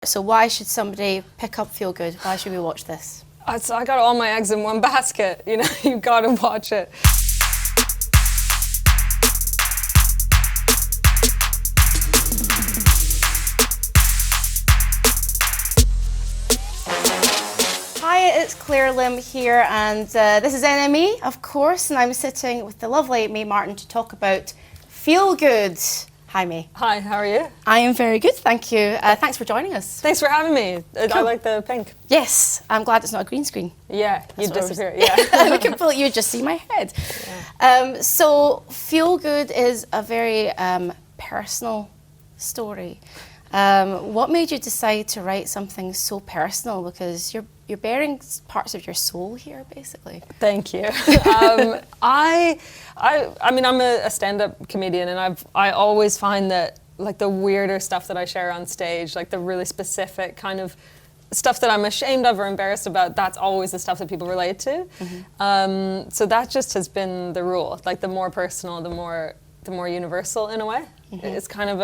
So why should somebody pick up Feel Good? Why should we watch this? I got all my eggs in one basket. You know, you've got to watch it. Hi, it's Claire Lim here, and this is NME, of course, and I'm sitting with the lovely Mae Martin to talk about Feel Good. Hi, Mae. Hi, how are you? I am very good, thank you. Thanks for joining us. Thanks for having me. Cool. I like the pink. Yes, I'm glad it's not a green screen. Yeah, you disappear. You just see my head. Yeah. So, Feel Good is a very personal story. What made you decide to write something so personal? Because you're bearing parts of your soul here, basically. Thank you. I mean, I'm a stand-up comedian, and I always find that like the weirder stuff that I share on stage, like the really specific kind of stuff that I'm ashamed of or embarrassed about, that's always the stuff that people relate to. Mm-hmm. So that just has been the rule. Like the more personal, the more universal in a way. Mm-hmm. It's kind of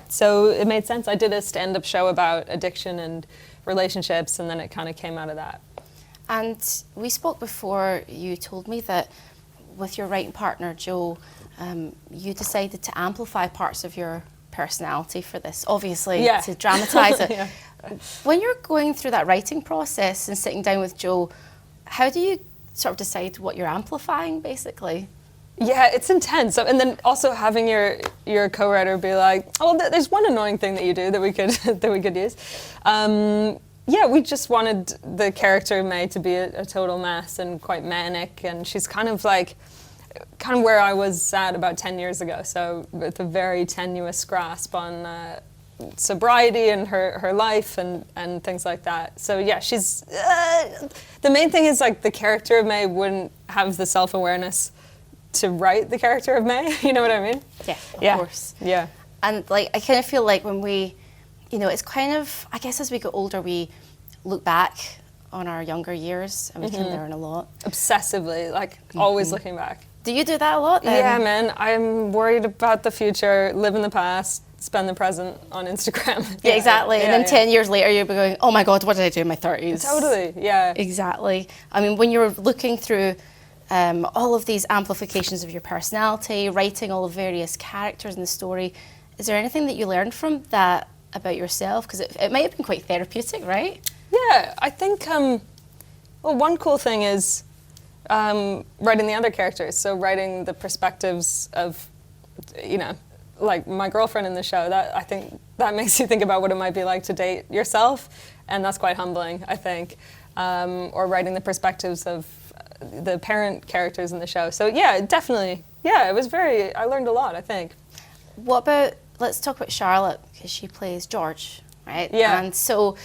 so it made sense. I did a stand-up show about addiction and relationships, and then it kind of came out of that. And we spoke before. You told me that with your writing partner, Joe, you decided to amplify parts of your personality for this, obviously, to dramatise it. Yeah. When you're going through that writing process and sitting down with Joe, how do you sort of decide what you're amplifying, basically? Yeah, it's intense. So, and then also having your co-writer be like, "Oh, there's one annoying thing that you do that we could use." Yeah, we just wanted the character Mae to be a total mess and quite manic, and she's kind of where I was at about 10 years ago. So with a very tenuous grasp on sobriety and her life and things like that. So yeah, she's the main thing is like the character of Mae wouldn't have the self-awareness to write the character of Mae. You know what I mean? Yeah, of course. Yeah. And like I kind of feel like when we, it's kind of, I guess as we get older, we look back on our younger years and we can learn a lot. Obsessively, always looking back. Do you do that a lot then? Yeah, man. I'm worried about the future, live in the past, spend the present on Instagram. Yeah, exactly. And then 10 years later, you'll be going, oh my God, what did I do in my 30s? Totally, yeah. Exactly. I mean, when you're looking through all of these amplifications of your personality, writing all the various characters in the story, is there anything that you learned from that about yourself? Because it might have been quite therapeutic, right? Yeah, I think, one cool thing is writing the other characters. So writing the perspectives of, like my girlfriend in the show, that I think that makes you think about what it might be like to date yourself. And that's quite humbling, I think. Or writing the perspectives of the parent characters in the show. So yeah, definitely. Yeah, I learned a lot, I think. What about, let's talk about Charlotte, because she plays George, right? Yeah. And so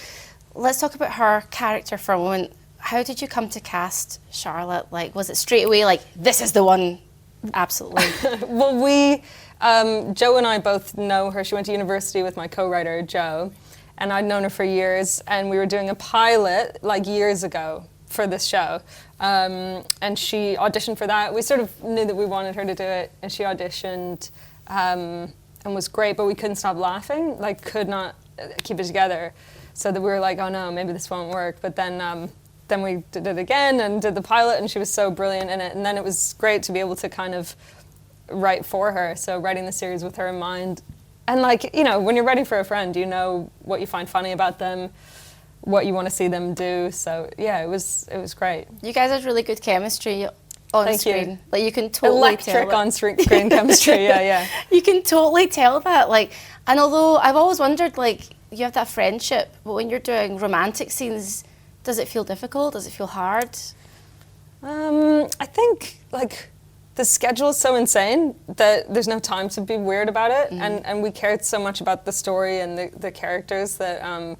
let's talk about her character for a moment. How did you come to cast Charlotte? Like, was it straight away like, this is the one? Absolutely. Well, Joe and I both know her. She went to university with my co-writer, Joe, and I'd known her for years, and we were doing a pilot years ago for this show. And she auditioned for that. We sort of knew that we wanted her to do it, and she auditioned and was great, but we couldn't stop laughing, could not keep it together. So that we were like, oh no, maybe this won't work. But then we did it again and did the pilot, and she was so brilliant in it. And then it was great to be able to kind of write for her. So writing the series with her in mind. And when you're writing for a friend, you know what you find funny about them, what you want to see them do. So yeah, it was great. You guys had really good chemistry on screen. You. You can totally electric on screen chemistry. Yeah. You can totally tell that. And although I've always wondered, you have that friendship, but when you're doing romantic scenes, does it feel difficult? Does it feel hard? I think the schedule is so insane that there's no time to be weird about it, and we cared so much about the story and the characters that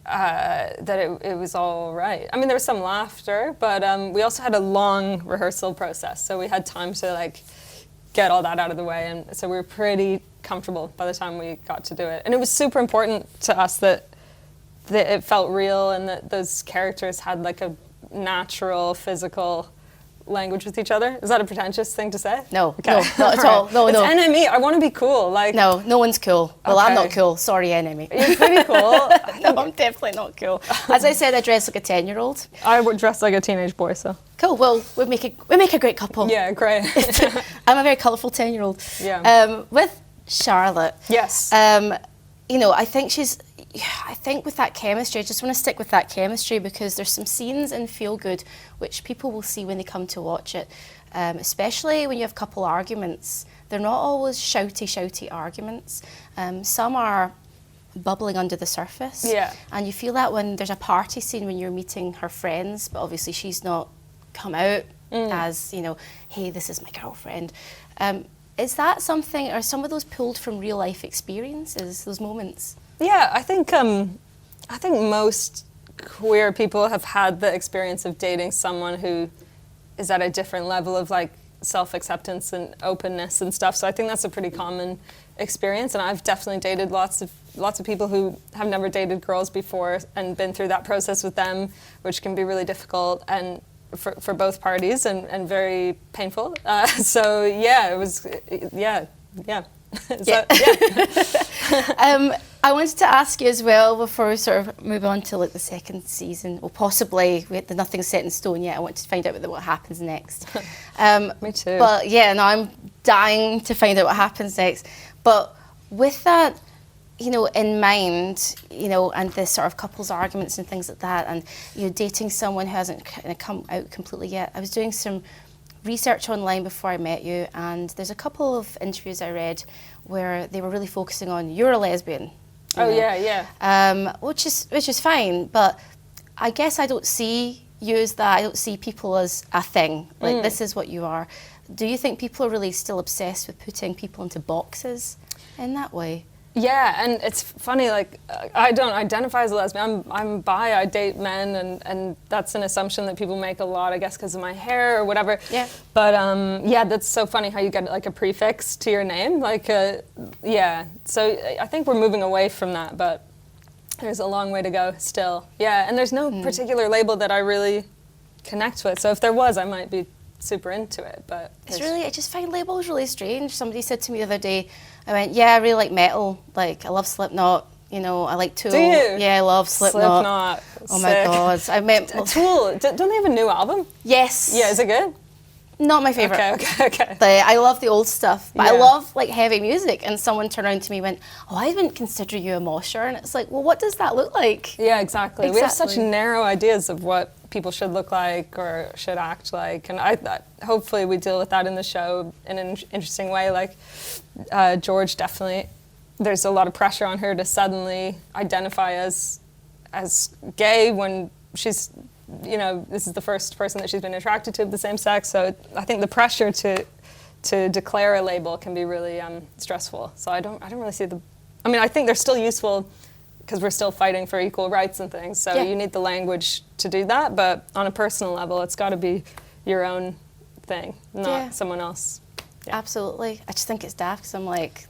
it was all right. I mean, there was some laughter, but we also had a long rehearsal process, so we had time to get all that out of the way, and so we were pretty comfortable by the time we got to do it. And it was super important to us that it felt real and that those characters had a natural physical language with each other. Is that a pretentious thing to say? No, okay. no, not at all. No, it's no. NME. I want to be cool. Like no one's cool. Well, okay. I'm not cool. Sorry, enemy. You're pretty cool. No, I'm definitely not cool. As I said, I dress like a 10-year-old. I would dress like a teenage boy, so. Cool. Well, we make a great couple. Yeah, great. I'm a very colourful 10-year-old. Yeah. With Charlotte. Yes. You know, I think with that chemistry, I just want to stick with that chemistry because there's some scenes in Feel Good which people will see when they come to watch it, especially when you have couple arguments. They're not always shouty arguments. Some are bubbling under the surface. Yeah. And you feel that when there's a party scene when you're meeting her friends, but obviously she's not come out as, you know, hey, this is my girlfriend. Is that something, are some of those pulled from real life experiences, those moments? Yeah, I think most queer people have had the experience of dating someone who is at a different level of like self-acceptance and openness and stuff. So I think that's a pretty common experience, and I've definitely dated lots of people who have never dated girls before and been through that process with them, which can be really difficult and for both parties and very painful. So yeah, it was yeah. I wanted to ask you as well before we sort of move on to like the second season, or possibly nothing's set in stone yet. I want to find out what happens next. Me too. But yeah, no, I'm dying to find out what happens next. But with that, you know, in mind, you know, and the sort of couples arguments and things like that, and you know, dating someone who hasn't kind of come out completely yet. I was doing some research online before I met you, and there's a couple of interviews I read where they were really focusing on you're a lesbian. Oh yeah. Which is fine, but I guess I don't see you as that. I don't see people as a thing. Like this is what you are. Do you think people are really still obsessed with putting people into boxes in that way? Yeah, and it's funny, like, I don't identify as a lesbian. I'm bi, I date men, and that's an assumption that people make a lot, I guess, because of my hair or whatever. Yeah. But, yeah, that's so funny how you get, like, a prefix to your name. Like, yeah. So I think we're moving away from that, but there's a long way to go still. Yeah, and there's no particular label that I really connect with. So if there was, I might be super into it, but... I just find labels really strange. Somebody said to me the other day, I went, yeah, I really like metal. Like, I love Slipknot. You know, I like Tool. Do you? Yeah, I love Slipknot. Oh my God. I meant... Tool, don't they have a new album? Yes. Yeah, is it good? Not my favourite. Okay. I love the old stuff, but I love like heavy music. And someone turned around to me and went, oh, I wouldn't consider you a mosher. And it's like, well, what does that look like? Yeah, exactly. We have such narrow ideas of what people should look like or should act like. And hopefully we deal with that in the show in an interesting way. Like George definitely, there's a lot of pressure on her to suddenly identify as gay when she's, you know, this is the first person that she's been attracted to of the same sex. So I think the pressure to declare a label can be really stressful. So I don't really see I think they're still useful because we're still fighting for equal rights and things. So you need the language to do that. But on a personal level, it's got to be your own thing, not someone else. Yeah. Absolutely. I just think it's daft because I'm like,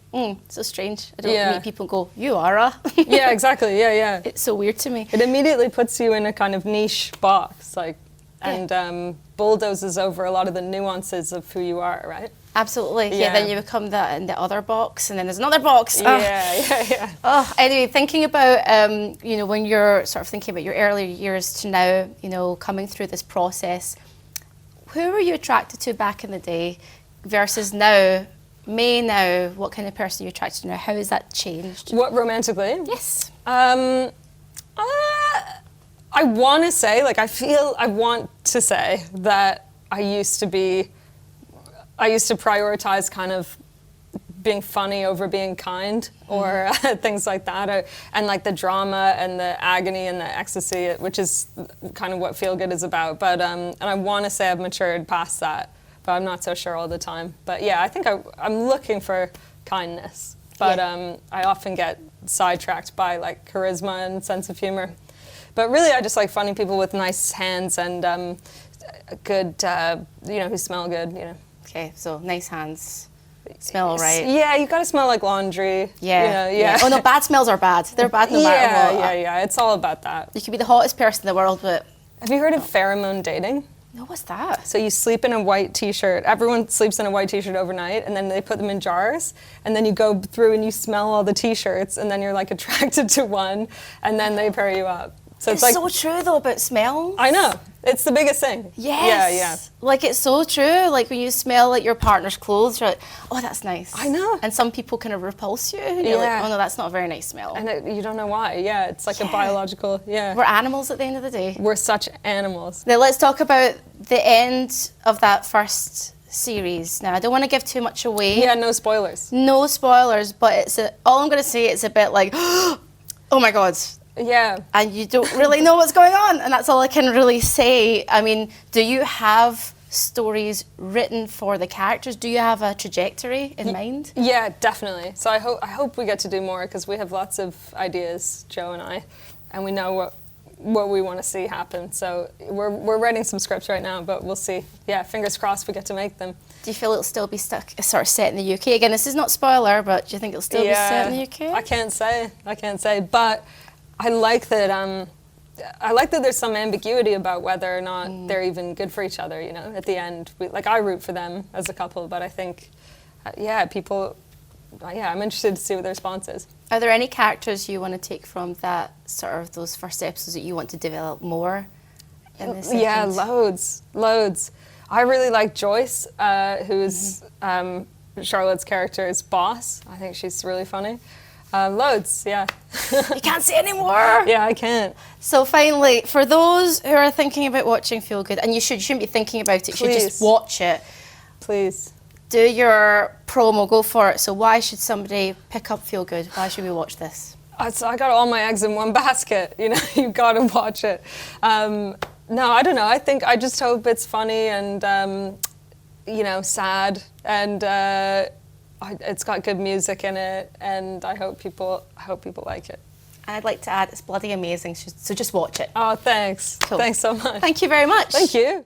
so strange. I don't meet people and go, you are a. Yeah, exactly. Yeah. It's so weird to me. It immediately puts you in a kind of niche box, like, and bulldozes over a lot of the nuances of who you are, right? Absolutely. Yeah. Then you become that in the other box, and then there's another box. Yeah. Oh, anyway, thinking about, you know, when you're sort of thinking about your earlier years to now, you know, coming through this process, who were you attracted to back in the day versus now? Mae now, what kind of person are you attracted to now? How has that changed? What, romantically? Yes. I want to say, like, I want to say that I used to prioritize kind of being funny over being kind, or things like that, and like the drama and the agony and the ecstasy, which is kind of what Feel Good is about. But and I want to say I've matured past that, but I'm not so sure all the time. But yeah, I think I'm looking for kindness, but I often get sidetracked by like charisma and sense of humor. But really, I just like funny people with nice hands and good, you know, who smell good, you know. Okay, so nice hands, smell all right. Yeah, you gotta smell like laundry. Yeah, you know, yeah. Oh no, bad smells are bad. They're bad no matter what. Yeah. It's all about that. You could be the hottest person in the world, but... Have you heard of pheromone dating? No, what's that? So you sleep in a white t-shirt. Everyone sleeps in a white t-shirt overnight, and then they put them in jars, and then you go through and you smell all the t-shirts, and then you're like attracted to one, and then they pair you up. So it's like, so true though about smells. I know. It's the biggest thing. Yes. Yeah. Like it's so true. Like when you smell like your partner's clothes, you're like, oh, that's nice. I know. And some people kind of repulse you. And you're like, oh no, that's not a very nice smell. And you don't know why. Yeah, it's like a biological, We're animals at the end of the day. We're such animals. Now let's talk about the end of that first series. Now I don't want to give too much away. Yeah, no spoilers. No spoilers, but all I'm going to say, it's a bit like, oh my God. Yeah. And you don't really know what's going on, and that's all I can really say. I mean, do you have stories written for the characters? Do you have a trajectory in mind? Yeah, definitely. So I hope we get to do more, because we have lots of ideas, Joe and I, and we know what we want to see happen. So we're writing some scripts right now, but we'll see. Yeah, fingers crossed we get to make them. Do you feel it'll still be sort of set in the UK? Again, this is not spoiler, but do you think it'll still be set in the UK? I can't say, but I like that. I like that there's some ambiguity about whether or not they're even good for each other. You know, at the end, I root for them as a couple, but I think, I'm interested to see what the response is. Are there any characters you want to take from that sort of those first episodes that you want to develop more in the second? Yeah, loads. I really like Joyce, who's Charlotte's character's boss. I think she's really funny. Loads, yeah. You can't say any more. Yeah, I can't. So finally, for those who are thinking about watching Feel Good, and you shouldn't be thinking about it, you should just watch it. Please. Do your promo, go for it. So why should somebody pick up Feel Good? Why should we watch this? I got all my eggs in one basket. You know, you got to watch it. No, I don't know. I just hope it's funny and, sad, and it's got good music in it, and I hope people like it. And I'd like to add, it's bloody amazing. So just watch it. Oh, thanks. Cool. Thanks so much. Thank you very much. Thank you.